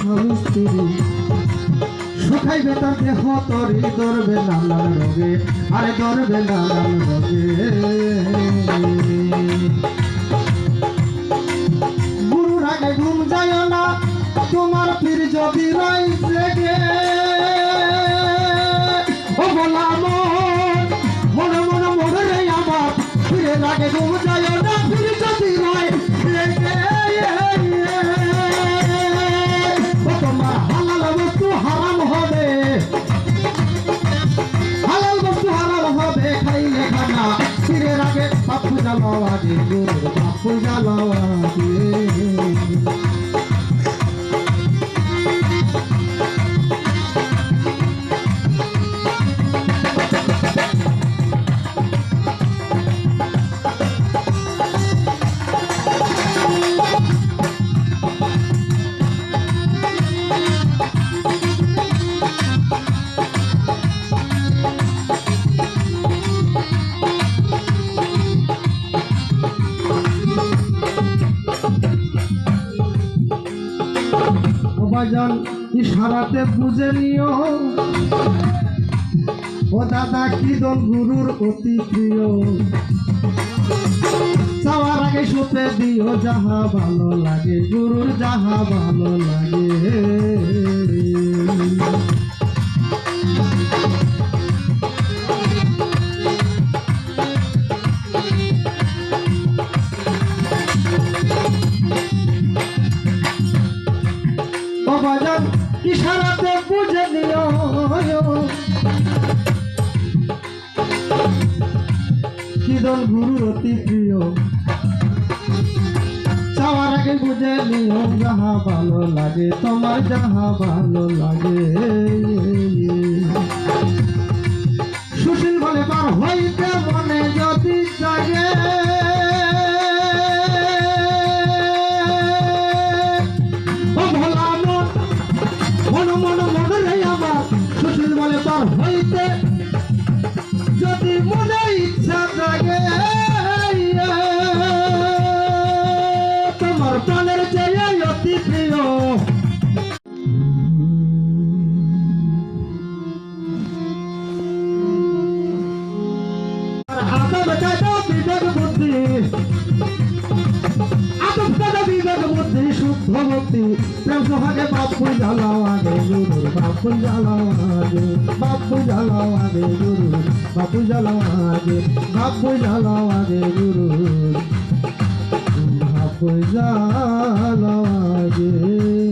স্বামী স্ত্রী শুকাইবে তার দেহ তরি ধরবে নানান রোগে আরে ধরবে নানান রোগে গুরুর আগে ঘুম যায় না তোমার পীর যদি রয় জেগে ও বলাম মনে মনে মনে রে আমার পীরের আগে ঘুম যায় না পীর যদি রয় জেগে ও তোমার হালাল বস্তু হারাম হবে হালাল বস্তু হারাম হবে খাইলে খানা পীরের আগে বাপু জ্বালাও আগে গুরুর বাপু জ্বালাও আগে বাজান ইশারাতে বুঝে নিও ও দাদা কি দল গুরুর অতি প্রিয় চাওয়ার আগে শুতে দিও যাহা ভালো লাগে গুরুর যাহা ভালো লাগে বাজান ইশারাতে বুঝে নিও কি দল গুরুর অতি প্রিয় চাওয়ার আগে বুঝে নিও যাহা ভালো লাগে তোমার যাহা ভালো লাগে সুশীল বলে পার হইতে মনে যদি জাগে সুশীল বলে পার হইতে যদি মনে ইচ্ছা জাগে তোমার প্রাণের চেয়ে অতি প্রিয় আদব কাদা বিবেক বুদ্ধি আদব কাদা বিবেক বুদ্ধি শুদ্ধ ভক্তি প্রেম সোহাগে বাপু জ্বালাও আগে গুরুর বাপু জ্বালাও আগে বাপু জ্বালাও আগে গুরুর বাপু জ্বালাও আগে বাপু জ্বালাও আগে গুরুর বাপু জ্বালাও আগে